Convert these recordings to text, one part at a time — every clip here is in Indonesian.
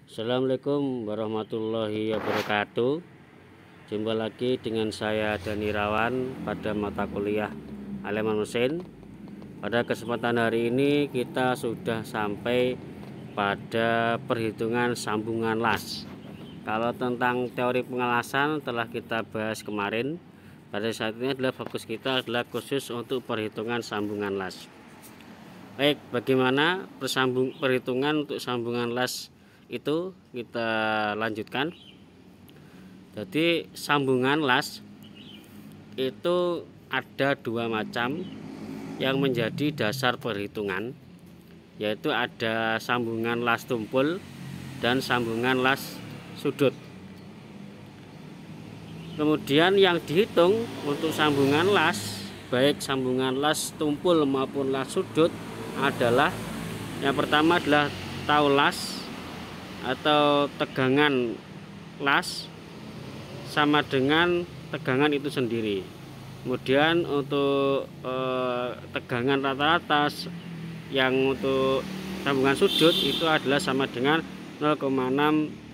Assalamualaikum warahmatullahi wabarakatuh. Jumpa lagi dengan saya Dani Rawan pada mata kuliah Elemen Mesin. Pada kesempatan hari ini kita sudah sampai pada perhitungan sambungan las. Kalau tentang teori pengelasan telah kita bahas kemarin. Pada saat ini adalah fokus kita adalah khusus untuk perhitungan sambungan las. Baik, bagaimana perhitungan untuk sambungan las itu kita lanjutkan. Jadi sambungan las itu ada dua macam yang menjadi dasar perhitungan, yaitu ada sambungan las tumpul dan sambungan las sudut. Kemudian yang dihitung untuk sambungan las, baik sambungan las tumpul maupun las sudut, adalah yang pertama adalah tau las atau tegangan las sama dengan tegangan itu sendiri. Kemudian untuk tegangan rata-rata yang untuk sambungan sudut itu adalah sama dengan 0,6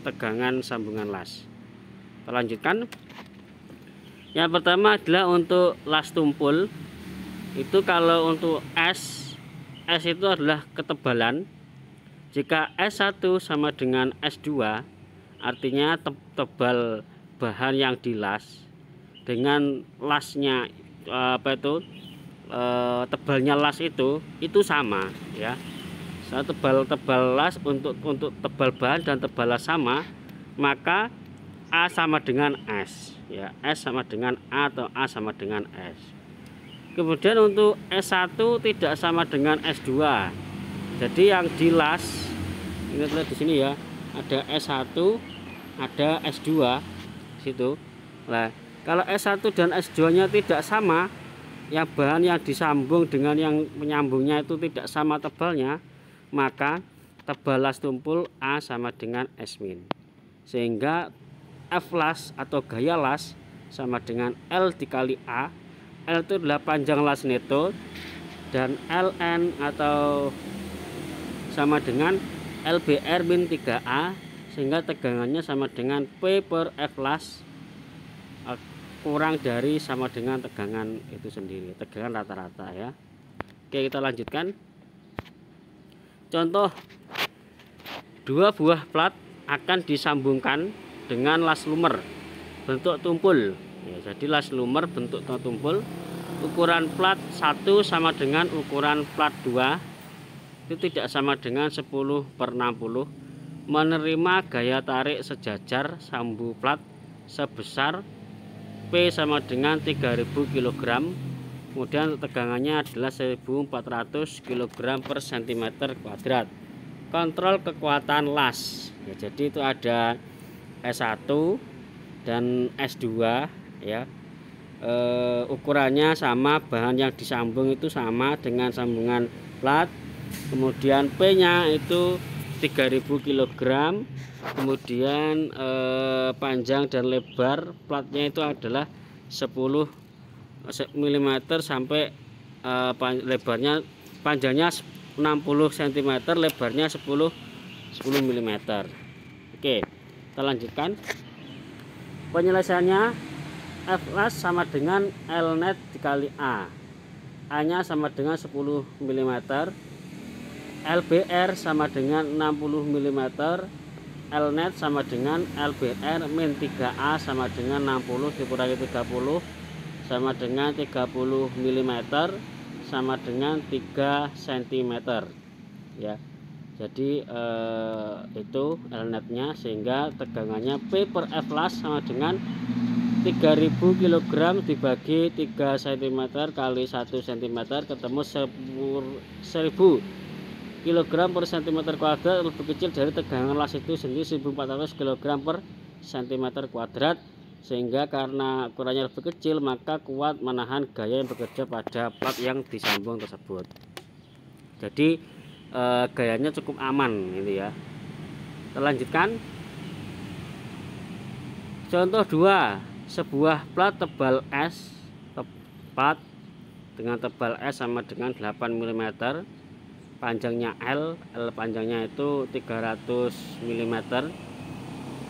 tegangan sambungan las. Kita lanjutkan. Yang pertama adalah untuk las tumpul. Itu kalau untuk S itu adalah ketebalan. Jika S1 sama dengan S2, artinya tebal bahan yang dilas dengan lasnya tebalnya las itu sama ya. Tebal las untuk tebal bahan dan tebal las sama, maka A sama dengan S ya. S sama dengan A atau A sama dengan S. Kemudian untuk S1 tidak sama dengan S2. Jadi yang dilas ini lihat di sini ya, ada S1, ada S2 situ. Nah, kalau S1 dan S2-nya tidak sama, yang bahan yang disambung dengan yang menyambungnya itu tidak sama tebalnya, maka tebal las tumpul A sama dengan S min. Sehingga F las atau gaya las sama dengan L dikali A. L itu adalah panjang las neto, dan Ln atau sama dengan LBR min 3A, sehingga tegangannya sama dengan P per F las kurang dari sama dengan tegangan itu sendiri, tegangan rata-rata ya. Oke, kita lanjutkan. Contoh, dua buah plat akan disambungkan dengan las lumer bentuk tumpul ya. Jadi las lumer bentuk tumpul, ukuran plat 1 sama dengan ukuran plat 2 itu tidak sama dengan 10/60, menerima gaya tarik sejajar sambu plat sebesar P sama dengan 3000 kg, kemudian tegangannya adalah 1400 kg per cm kuadrat. Kontrol kekuatan las ya, jadi itu ada S1 dan S2 ya. Ukurannya sama, bahan yang disambung itu sama dengan sambungan plat. Kemudian P nya itu 3000 kg, kemudian panjang dan lebar platnya itu adalah 10 mm sampai lebarnya, panjangnya 60 cm, lebarnya 10 mm. Oke, kita lanjutkan. Penyelesaiannya, F las sama dengan L net dikali A. A nya sama dengan 10 mm, LBR sama dengan 60 mm, L net sama dengan LBR min 3A sama dengan 60 dikurangi 30 sama dengan 30 mm sama dengan 3 cm ya. Jadi itu L netnya, sehingga tegangannya P per F las sama dengan 3000 kg dibagi 3 cm kali 1 cm ketemu 1000 kg per cm kuadrat, lebih kecil dari tegangan las itu sendiri 1400 kg per cm kuadrat, sehingga karena ukurannya lebih kecil maka kuat menahan gaya yang bekerja pada plat yang disambung tersebut. Jadi gayanya cukup aman ini ya. Kita lanjutkan. Contoh 2, sebuah plat tebal S dengan tebal S sama dengan 8 mm panjangnya L panjangnya itu 300 mm,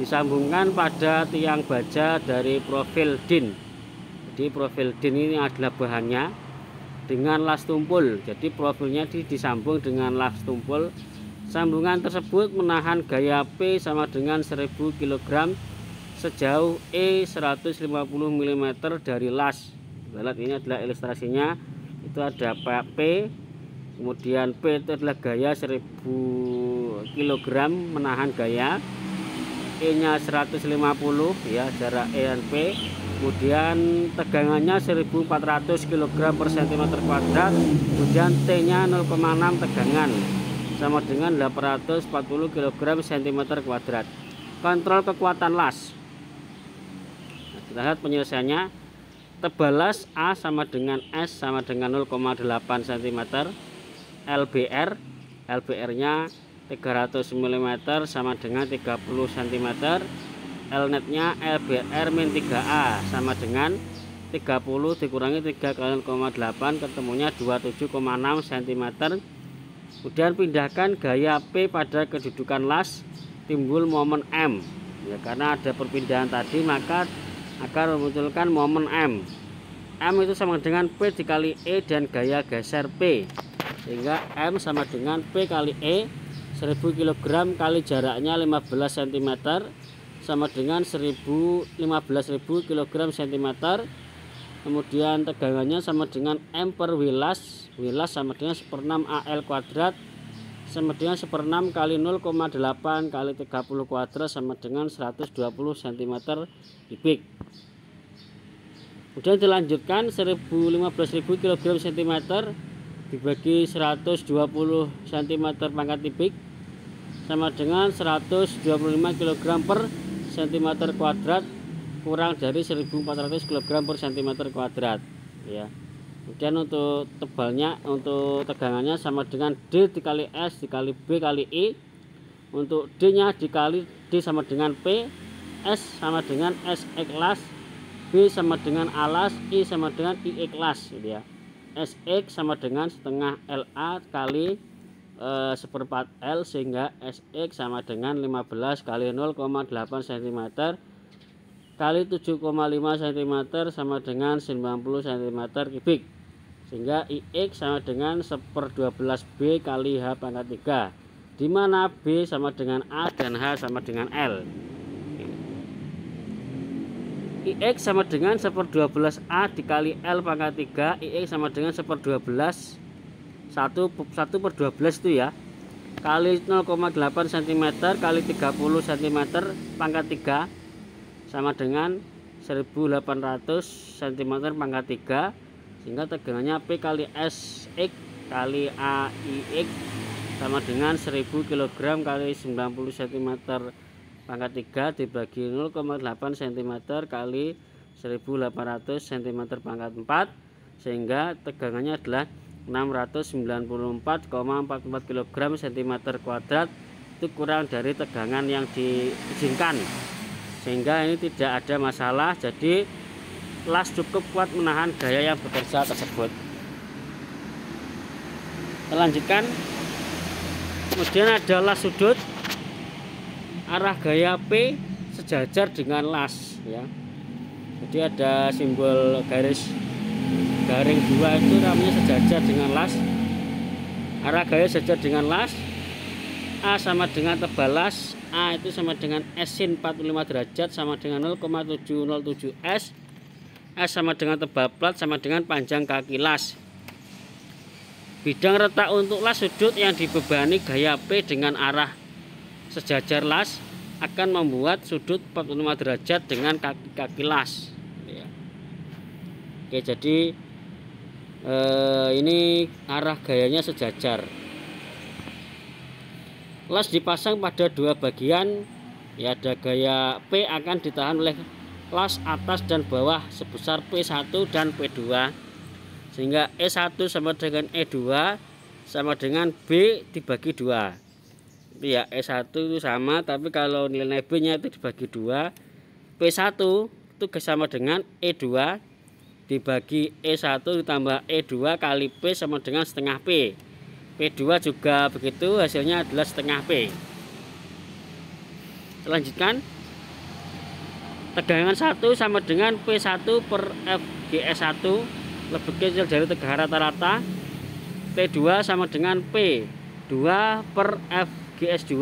disambungkan pada tiang baja dari profil DIN. Jadi profil DIN ini adalah bahannya dengan las tumpul, jadi profilnya disambung dengan las tumpul. Sambungan tersebut menahan gaya P sama dengan 1000 kg sejauh E 150 mm dari las. Lihat, ini adalah ilustrasinya. Itu ada P, kemudian P itu adalah gaya 1000 kg menahan gaya, E nya 150 ya, jarak E dan P. Kemudian tegangannya 1400 kg per cm kuadrat. Kemudian T nya 0,6 tegangan sama dengan 840 kg cm kuadrat. Kontrol kekuatan las. Nah, kita lihat penyelesaiannya. Tebal las A sama dengan S sama dengan 0,8 cm. LBR nya 300 mm sama dengan 30 cm. Lnet nya LBR min 3A sama dengan 30 dikurangi 3 kali 0,8 ketemunya 27,6 cm. Kemudian pindahkan gaya P pada kedudukan las, timbul momen M ya, karena ada perpindahan tadi maka akan memunculkan momen M. M itu sama dengan P dikali E dan gaya geser P, sehingga M sama dengan P kali E 1000 kg kali jaraknya 15 cm sama dengan 15.000 kg cm. Kemudian tegangannya sama dengan M per Wilas sama dengan 1/6 AL kuadrat sama dengan 1/6 kali 0,8 kali 30 kuadrat sama dengan 120 cm kubik. Kemudian dilanjutkan 15.000 kg cm dibagi 120 cm pangkat kubik sama dengan 125 kg per cm kuadrat kurang dari 1400 kg per cm kuadrat ya. Kemudian untuk tebalnya, untuk tegangannya sama dengan D dikali S dikali B kali I. Untuk D nya dikali D sama dengan P, S sama dengan SX las, B sama dengan A las, I sama dengan IX las gitu ya. SX sama dengan setengah LA kali 1/4 L, sehingga SX sama dengan 15 kali 0,8 cm kali 7,5 cm sama dengan 90 cm kubik, sehingga IX sama dengan 1/12 B kali H pangkat 3, di mana B sama dengan A dan H sama dengan L. IX sama dengan 1/12 A dikali L pangkat 3. IX sama dengan 1/12 1/12 itu ya, kali 0,8 cm kali 30 cm pangkat 3 sama dengan 1800 cm pangkat 3, sehingga tegangannya P kali SX kali AIX sama dengan 1000 kg kali 90 cm pangkat 3 dibagi 0,8 cm kali 1800 cm pangkat 4, sehingga tegangannya adalah 694,44 kg cm kuadrat. Itu kurang dari tegangan yang diizinkan, sehingga ini tidak ada masalah. Jadi las cukup kuat menahan gaya yang bekerja tersebut. Kita lanjutkan. Kemudian ada las sudut, arah gaya P sejajar dengan las ya. Jadi ada simbol garing 2 itu namanya sejajar dengan las. Arah gaya sejajar dengan las. A sama dengan tebal las. A itu sama dengan S sin 45 derajat sama dengan 0,707 S. S sama dengan tebal plat sama dengan panjang kaki las. Bidang retak untuk las sudut yang dibebani gaya P dengan arah sejajar las akan membuat sudut 45 derajat dengan kaki-kaki las ya. Oke, jadi ini arah gayanya sejajar. Las dipasang pada dua bagian ya, ada gaya P akan ditahan oleh las atas dan bawah sebesar P1 dan P2, sehingga E1 sama dengan E2 sama dengan B dibagi 2 itu ya. E1 itu sama, tapi kalau nilai B nya itu dibagi 2, P1 itu sama dengan E2 dibagi E1 ditambah E2 kali P sama dengan setengah P. P2 juga begitu, hasilnya adalah setengah P. Selanjutkan, tegangan 1 sama dengan P1 per FGS1 lebih kecil dari tegangan rata-rata. P2 sama dengan P2 per FGS2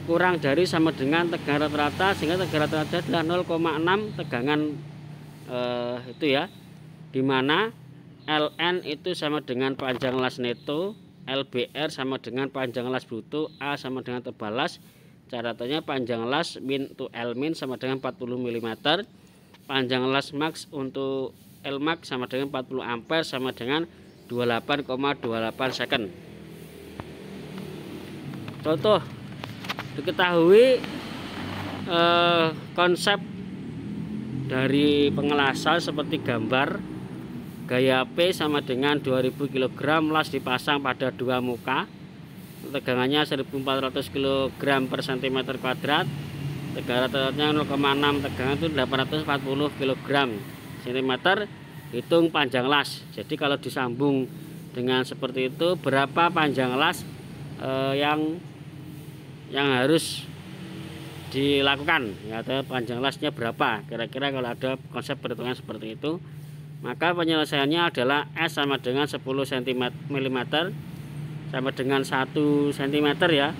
kurang dari sama dengan tegangan rata-rata, sehingga tegangan rata-rata adalah 0,6 tegangan itu ya, dimana Ln itu sama dengan panjang las neto, LBR sama dengan panjang las bruto, A sama dengan tebal las. Catatannya panjang las min to L min sama dengan 40 mm, panjang las max untuk L max sama dengan 40 ampere sama dengan 28,28 second. Contoh, diketahui konsep dari pengelasan seperti gambar. Gaya P sama dengan 2000 kg, las dipasang pada dua muka, tegangannya 1400 kg per cm kuadrat, tegangan rata-ratanya 0,6, tegangan itu 840 kg cm. Hitung panjang las. Jadi kalau disambung dengan seperti itu, berapa panjang las yang harus dilakukan ya, atau panjang lasnya berapa kira-kira kalau ada konsep perhitungan seperti itu. Maka penyelesaiannya adalah S sama dengan 10 mm sama dengan 1 cm ya.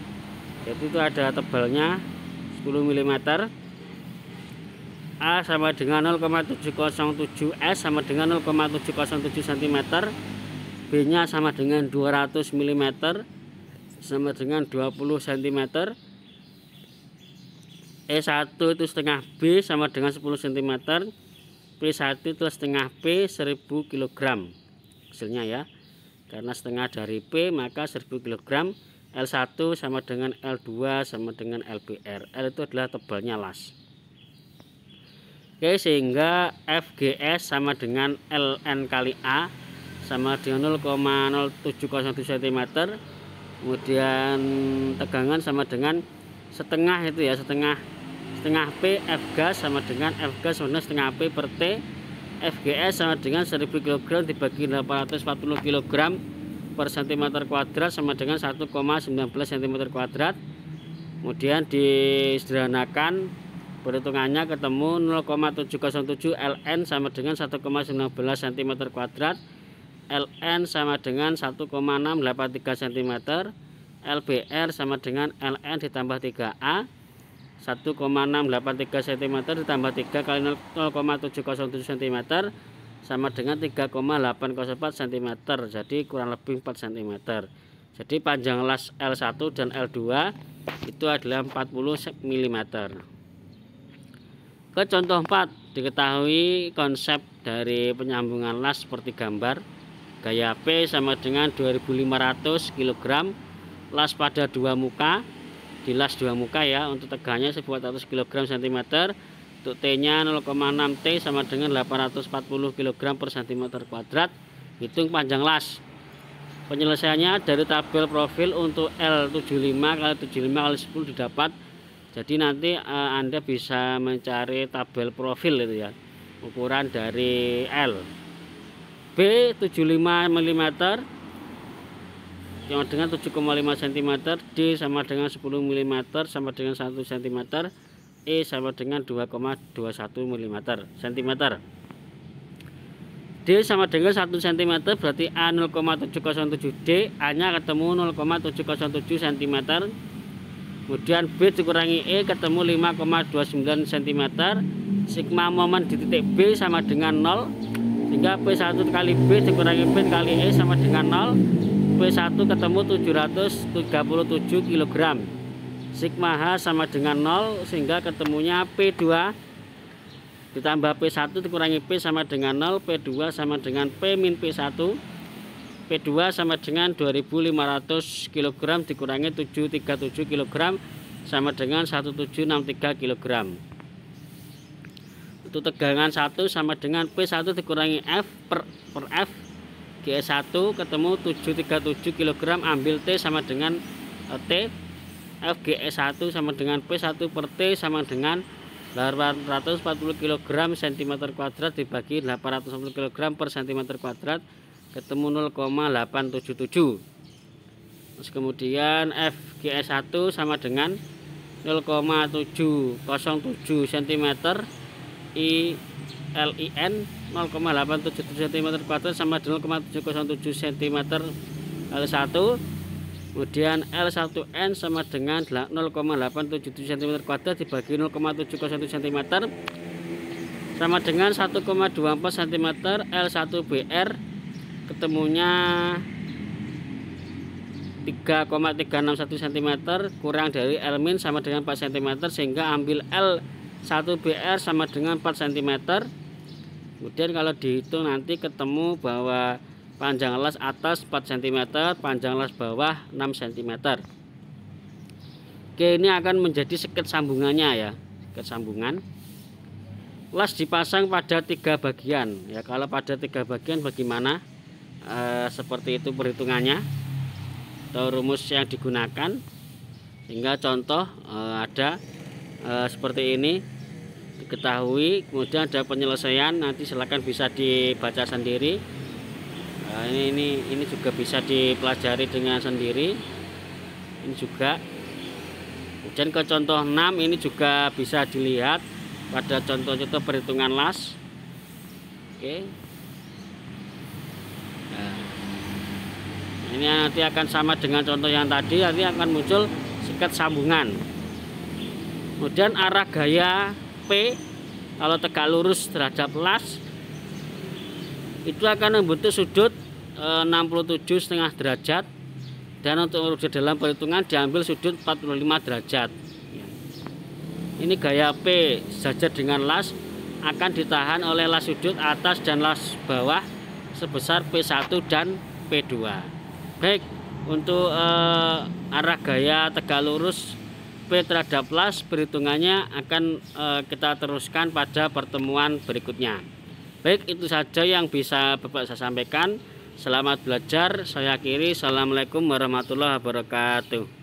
Jadi itu ada tebalnya 10 mm. A sama dengan 0,707, S sama dengan 0,707 cm, B nya sama dengan 200 mm sama dengan 20 cm, E1 itu setengah B sama dengan 10 cm, P1 itu setengah P 1000 kg hasilnya ya, karena setengah dari P maka 1000 kg. L1 sama dengan L2 sama dengan LBR. L itu adalah tebalnya las. Oke, sehingga FGS sama dengan Ln kali A sama dengan 0,0701 cm, kemudian tegangan sama dengan setengah itu ya, setengah P, F gas sama dengan F gas sama dengan setengah P per T. FGS sama dengan 1000 kg dibagi 840 kg per cm kuadrat sama dengan 1,19 cm kuadrat. Kemudian disederhanakan perhitungannya ketemu 0,707 Ln sama dengan 1,19 cm kuadrat, Ln sama dengan 1,683 cm, LBR sama dengan Ln ditambah 3A 1,683 cm ditambah 3 kali 0,707 cm sama dengan 3,804 cm, jadi kurang lebih 4 cm. Jadi panjang las L1 dan L2 itu adalah 40 mm. Ke contoh 4, diketahui konsep dari penyambungan las seperti gambar. Gaya P sama dengan 2500 kg, las pada dua muka, di las dua muka ya, untuk tegangannya 1400 kg cm, untuk T nya 0,6 T sama dengan 840 kg per cm kuadrat. Hitung panjang las. Penyelesaiannya dari tabel profil untuk L75 kali 75 kali 10 didapat. Jadi nanti Anda bisa mencari tabel profil itu ya, ukuran dari L. B 75 mm sama dengan 7,5 cm, D sama dengan 10 mm sama dengan 1 cm, E sama dengan 2,21 mm cm. D sama dengan 1 cm berarti A 0,707 D, A nya ketemu 0,707 cm. Kemudian B dikurangi E ketemu 5,29 cm. Sigma momen di titik B sama dengan 0, sehingga P1 kali B dikurangi B kali E sama dengan 0. P1 ketemu 737 kg. Sigma H sama dengan 0, sehingga ketemunya P2 ditambah P1 dikurangi P sama dengan 0. P2 sama dengan P min P1. P2 sama dengan 2500 kg dikurangi 737 kg sama dengan 1763 kg. Untuk tegangan 1 sama dengan P1 dikurangi F per F GS1 ketemu 737 kg, ambil T sama dengan T. FGS1 sama dengan P1 per T sama dengan 840 kg cm kuadrat dibagi 840 kg per cm kuadrat ketemu 0,877. Terus kemudian FGS1 sama dengan 0,707 cm, ILIN 0,877 cm2 sama dengan 0,707 cm L1. Kemudian L1N sama dengan 0,877 cm2 dibagi 0,701 cm sama dengan 1,24 cm. L1BR ketemunya 3,361 cm kurang dari L- sama dengan 4 cm, sehingga ambil L1BR sama dengan 4 cm. Kemudian kalau dihitung nanti ketemu bahwa panjang las atas 4 cm, panjang las bawah 6 cm. Oke, ini akan menjadi seket sambungannya ya, seket sambungan. Las dipasang pada 3 bagian ya. Kalau pada 3 bagian bagaimana? Seperti itu perhitungannya atau rumus yang digunakan, sehingga contoh ada seperti ini diketahui. Kemudian ada penyelesaian, nanti silakan bisa dibaca sendiri. Ini juga bisa dipelajari dengan sendiri. Ini juga. Kemudian ke contoh 6 ini juga bisa dilihat pada contoh-contoh perhitungan las. Oke. Nah, ini nanti akan sama dengan contoh yang tadi, nanti akan muncul seket sambungan. Kemudian arah gaya P kalau tegak lurus terhadap las itu akan membentuk sudut 67,5 derajat, dan untuk di dalam perhitungan diambil sudut 45 derajat. Ini gaya P sejajar dengan las akan ditahan oleh las sudut atas dan las bawah sebesar P1 dan P2. Baik, untuk arah gaya tegak lurus P terhadap las perhitungannya akan kita teruskan pada pertemuan berikutnya. Baik, itu saja yang bisa Bapak saya sampaikan. Selamat belajar. Saya akhiri. Assalamualaikum warahmatullahi wabarakatuh.